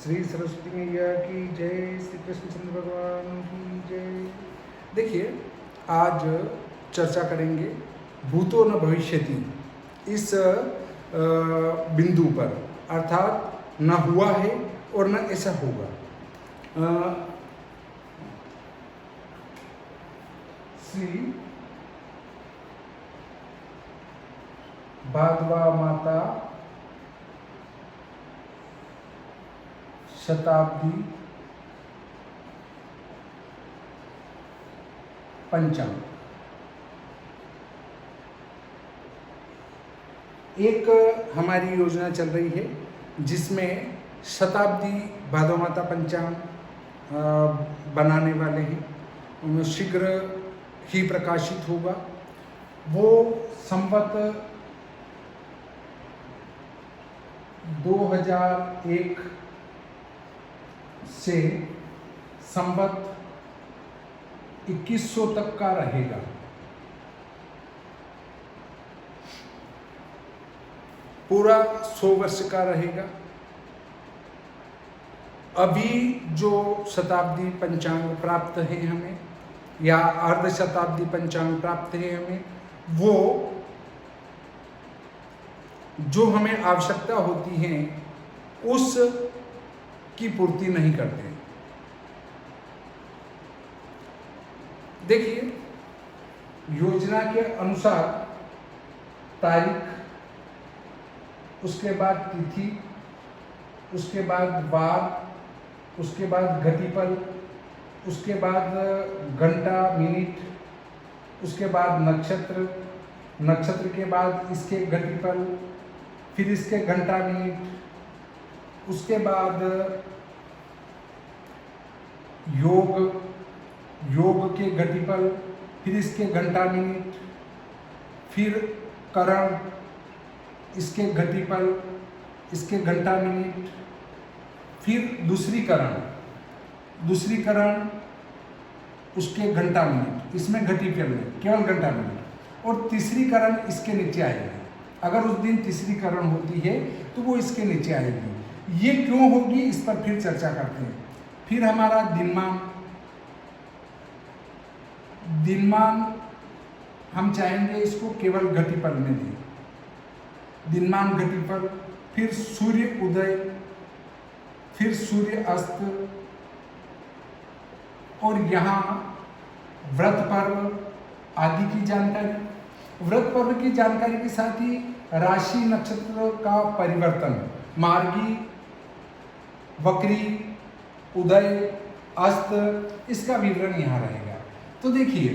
श्री सरस्वती मैया की जय, श्री कृष्णचंद्र भगवान की जय। देखिए, आज चर्चा करेंगे भूतो न भविष्यति इस बिंदु पर, अर्थात न हुआ है और न ऐसा होगा। श्री भादवा माता शताब्दी पंचांग एक हमारी योजना चल रही है जिसमें शताब्दी भादवा माता पंचांग बनाने वाले हैं। शीघ्र ही प्रकाशित होगा। वो संवत 2001 से संवत 2100 तक का रहेगा। पूरा 100 वर्ष का रहेगा। अभी जो शताब्दी पंचांग प्राप्त है हमें, या अर्ध शताब्दी पंचांग प्राप्त है हमें, वो जो हमें आवश्यकता होती है उस की पूर्ति नहीं करते। देखिए, योजना के अनुसार तारीख, उसके बाद तिथि, उसके बाद वार, उसके बाद घटिपल, उसके बाद घंटा मिनट, उसके बाद नक्षत्र, नक्षत्र के बाद इसके घटिपल, फिर इसके घंटा मिनट, उसके बाद योग, योग के घटिपल, फिर इसके घंटा मिनट, फिर करण, इसके घटिपल, इसके घंटा मिनट, फिर दूसरी करण उसके घंटा मिनट, इसमें घटिपल में केवल घंटा मिनट, और तीसरी करण इसके नीचे आएगी। अगर उस दिन तीसरी करण होती है तो वो इसके नीचे आएगी। ये क्यों होगी, इस पर फिर चर्चा करते हैं। फिर हमारा दिनमान हम चाहेंगे इसको केवल घटिपल में दें। दिनमान घटिपल, फिर सूर्य उदय, फिर सूर्य अस्त, और यहाँ व्रत पर्व आदि की जानकारी। व्रत पर्व की जानकारी के साथ ही राशि नक्षत्र का परिवर्तन, मार्गी, वक्री, उदय, अस्त, इसका विवरण यहाँ रहेगा। तो देखिए,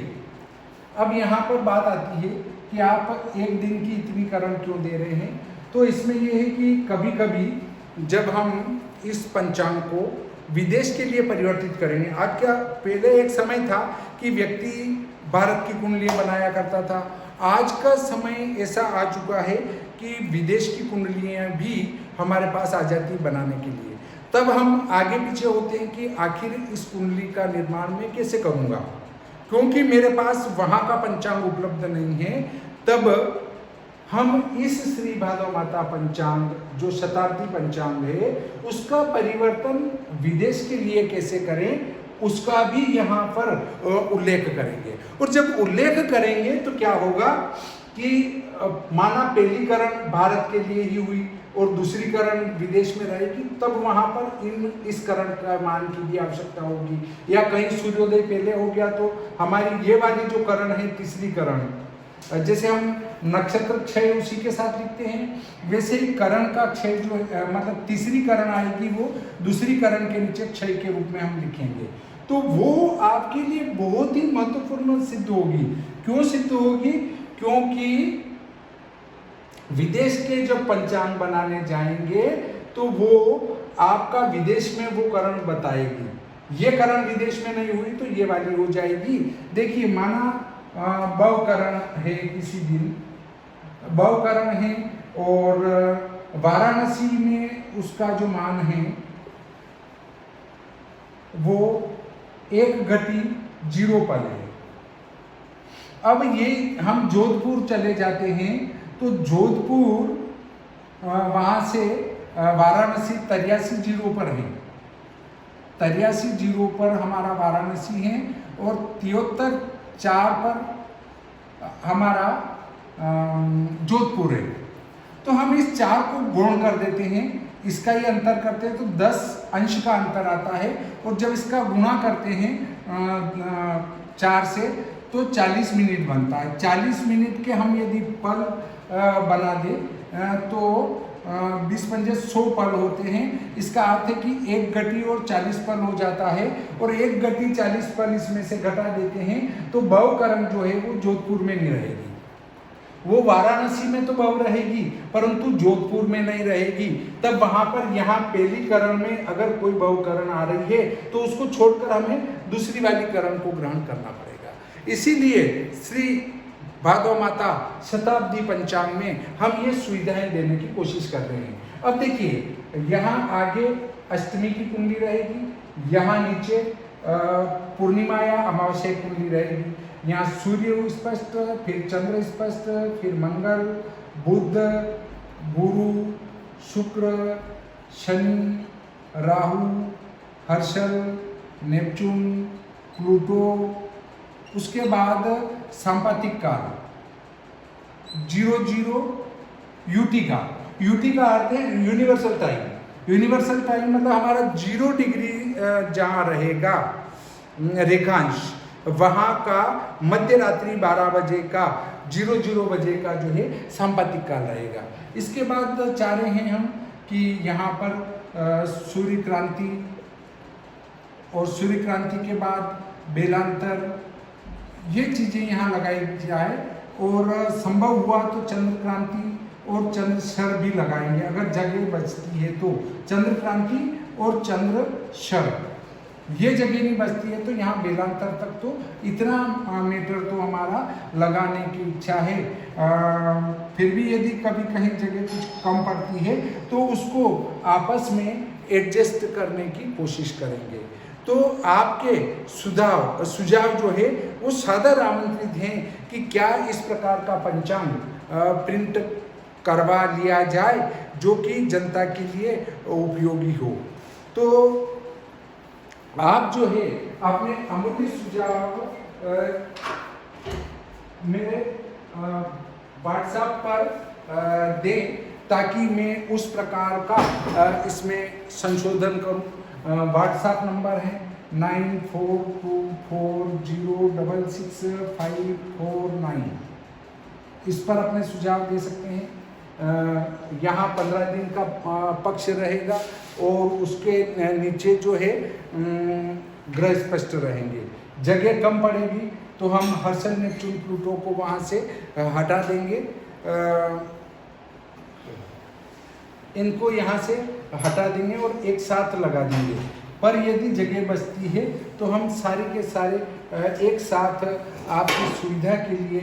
अब यहाँ पर बात आती है कि आप एक दिन की इतनी करण क्यों दे रहे हैं। तो इसमें यह है कि कभी कभी जब हम इस पंचांग को विदेश के लिए परिवर्तित करेंगे, आज क्या, पहले एक समय था कि व्यक्ति भारत की कुंडलियाँ बनाया करता था। आज का समय ऐसा आ चुका है कि विदेश की कुंडलियाँ भी हमारे पास आ जाती बनाने के लिए। तब हम आगे पीछे होते हैं कि आखिर इस कुंडली का निर्माण मैं कैसे करूँगा, क्योंकि मेरे पास वहाँ का पंचांग उपलब्ध नहीं है। तब हम इस श्री भादव माता पंचांग जो शताब्दी पंचांग है उसका परिवर्तन विदेश के लिए कैसे करें, उसका भी यहाँ पर उल्लेख करेंगे। और जब उल्लेख करेंगे तो क्या होगा कि माना पहली करण भारत के लिए ही हुई और दूसरी करण विदेश में रहेगी, तब वहाँ पर इस करण का मान की भी आवश्यकता होगी। या कहीं सूर्योदय पहले हो गया तो हमारी ये वाली जो करण है तीसरी करण, जैसे हम नक्षत्र क्षय उसी के साथ लिखते हैं, वैसे ही करण का क्षय जो मतलब तीसरी करण आएगी वो दूसरी करण के नीचे क्षय के रूप में हम लिखेंगे। तो वो आपके लिए बहुत ही महत्वपूर्ण सिद्ध होगी। क्यों सिद्ध होगी? क्योंकि विदेश के जब पंचांग बनाने जाएंगे तो वो आपका विदेश में वो करण बताएगी। ये करण विदेश में नहीं हुई तो ये वाली हो जाएगी। देखिए, माना भवकरण है, किसी दिन भवकरण है और वाराणसी में उसका जो मान है वो 1 घटी 0 पल है। अब ये हम जोधपुर चले जाते हैं तो जोधपुर वहाँ से वाराणसी 83 पर है, 83 पर हमारा वाराणसी है और 73 पर हमारा जोधपुर है। तो हम इस 4 को गुण कर देते हैं, इसका ही अंतर करते हैं तो 10 अंश का अंतर आता है, और जब इसका गुणा करते हैं 4 से तो 40 मिनट बनता है। 40 मिनट के हम यदि पल बना दें तो 20 पंजे 100 पल होते हैं। इसका अर्थ है कि 1 घटी और 40 पल हो जाता है, और 1 घटी 40 पल इसमें से घटा देते हैं तो भवकरण जो है वो जोधपुर में नहीं रहेगी, वो वाराणसी में तो भव रहेगी परंतु जोधपुर में नहीं रहेगी। तब वहां पर यहाँ पहली करण में अगर कोई भवकरण आ रही है तो उसको छोड़कर हमें दूसरी वाली करण को ग्रहण करना पड़ेगा। इसीलिए श्री भागव माता शताब्दी पंचांग में हम ये सुविधाएं देने की कोशिश कर रहे हैं। अब देखिए यहाँ आगे अष्टमी की कुंडली रहेगी, यहाँ नीचे पूर्णिमा या अमावस्या कुंडली रहेगी, यहाँ सूर्य स्पष्ट, फिर चंद्र स्पष्ट, फिर मंगल, बुध, गुरु, शुक्र, शनि, राहु, हर्षल, नेपच्यून, प्लूटो, उसके बाद सांपातिक काल 00 यूटी का अर्थ है यूनिवर्सल टाइम। यूनिवर्सल टाइम मतलब हमारा 0 डिग्री जहाँ रहेगा रेखांश, वहाँ का मध्य रात्रि 12 बजे का 00 बजे का जो है सांपातिक काल रहेगा। इसके बाद चाह रहे हैं हम कि यहाँ पर सूर्य क्रांति, और सूर्य क्रांति के बाद बेलांतर, ये चीज़ें यहाँ लगाई जाए, और संभव हुआ तो चंद्र क्रांति और चंद्र शर भी लगाएंगे अगर जगह बचती है तो। चंद्र क्रांति और चंद्र शर ये जगह नहीं बचती है तो यहाँ बेलांतर तक तो इतना मीटर तो हमारा लगाने की इच्छा है। फिर भी यदि कभी कहीं जगह कुछ कम पड़ती है तो उसको आपस में एडजस्ट करने की कोशिश करेंगे। तो आपके सुझाव जो है वो सादर आमंत्रित हैं कि क्या इस प्रकार का पंचांग प्रिंट करवा लिया जाए जो कि जनता के लिए उपयोगी हो। तो आप जो है अपने अमूल्य सुझाव मेरे व्हाट्सएप पर दें ताकि मैं उस प्रकार का इसमें संशोधन करूं। व्हाट्सएप नंबर है 9424066549। इस पर अपने सुझाव दे सकते हैं। यहाँ 15 दिन का पक्ष रहेगा और उसके नीचे जो है ग्रह स्पष्ट रहेंगे। जगह कम पड़ेगी तो हम हर्षल नेपच्यून प्लूटो को वहाँ से हटा देंगे, इनको यहाँ से हटा देंगे और एक साथ लगा देंगे। पर यदि जगह बचती है तो हम सारे के सारे एक साथ आपकी सुविधा के लिए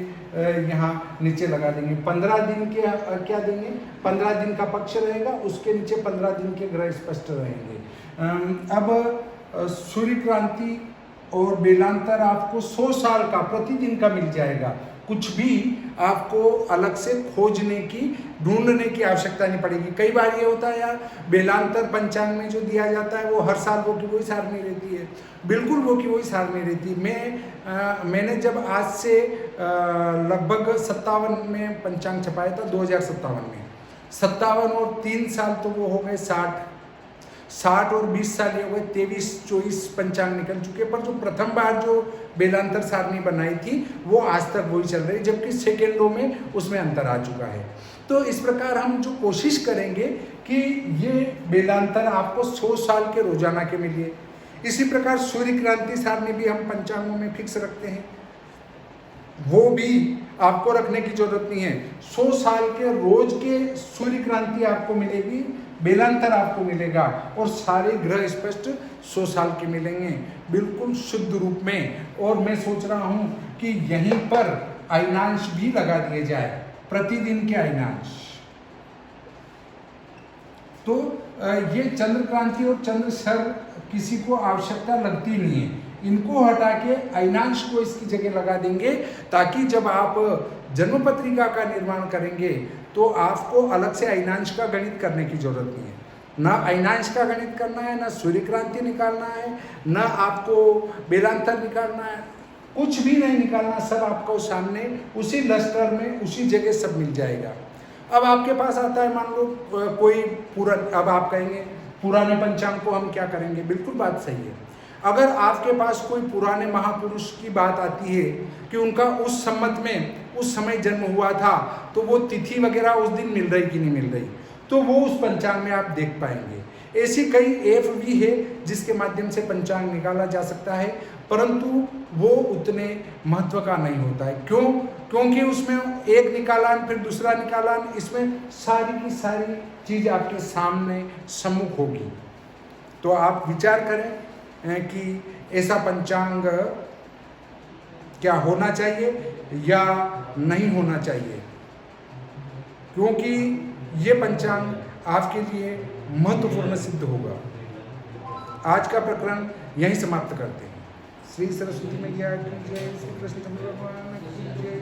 यहाँ नीचे लगा देंगे। 15 दिन के क्या देंगे, 15 दिन का पक्ष रहेगा, उसके नीचे 15 दिन के ग्रह स्पष्ट रहेंगे। अब सूर्य क्रांति और बेलांतर आपको 100 साल का प्रतिदिन का मिल जाएगा। कुछ भी आपको अलग से खोजने की, ढूंढने की आवश्यकता नहीं पड़ेगी। कई बार ये होता है यार, बेलांतर पंचांग में जो दिया जाता है वो हर साल वो की वही सारणी रहती है, बिल्कुल वो की वही सारणी रहती है। मैंने जब आज से लगभग 57 में पंचांग छपाया था, 2057 में, 57 और 3 साल तो वो हो गए 60 और 20 साल ये हो गए, 23-24 पंचांग निकल चुके। पर जो प्रथम बार जो बेलांतर सारणी बनाई थी वो आज तक वही चल रही, जबकि सेकेंडों में उसमें अंतर आ चुका है। तो इस प्रकार हम जो कोशिश करेंगे कि ये बेलांतर आपको 100 साल के रोजाना के मिले। इसी प्रकार सूर्य क्रांति सारणी भी हम पंचांगों में फिक्स रखते हैं, वो भी आपको रखने की जरूरत नहीं है। 100 साल के रोज के सूर्य क्रांति आपको मिलेगी, बेलांतर आपको मिलेगा और सारे ग्रह स्पष्ट 100 साल के मिलेंगे बिल्कुल शुद्ध रूप में। और मैं सोच रहा हूं कि यहीं पर अयनांश भी लगा दिए जाए, प्रतिदिन के अयनांश। तो ये चंद्र क्रांति और चंद्र शर किसी को आवश्यकता लगती नहीं है, इनको हटा के अयनांश को इसकी जगह लगा देंगे ताकि जब आप जन्म पत्रिका का निर्माण करेंगे तो आपको अलग से अयनांश का गणित करने की जरूरत नहीं है। ना अयनांश का गणित करना है, ना सूर्य क्रांति निकालना है, ना आपको बेलांतर निकालना है, कुछ भी नहीं निकालना, सब आपको सामने उसी लस्टर में उसी जगह सब मिल जाएगा। अब आपके पास आता है, मान लो कोई पूरा, अब आप कहेंगे पुराने पंचांग को हम क्या करेंगे, बिल्कुल बात सही है। अगर आपके पास कोई पुराने महापुरुष की बात आती है कि उनका उस सम्मत में उस समय जन्म हुआ था, तो वो तिथि वगैरह उस दिन मिल रही कि नहीं मिल रही, तो वो उस पंचांग में आप देख पाएंगे। ऐसी कई ऐप भी है जिसके माध्यम से पंचांग निकाला जा सकता है, परंतु वो उतने महत्व का नहीं होता है। क्यों? क्योंकि उसमें एक निकालान फिर दूसरा निकालान, इसमें सारी की सारी चीज़ आपके सामने सम्मुख होगी। तो आप विचार करें कि ऐसा पंचांग क्या होना चाहिए या नहीं होना चाहिए, क्योंकि ये पंचांग आपके लिए महत्वपूर्ण सिद्ध होगा। आज का प्रकरण यहीं समाप्त करते हैं। श्री सरस्वती मैया की जय, श्री कृष्ण भगवान की जय।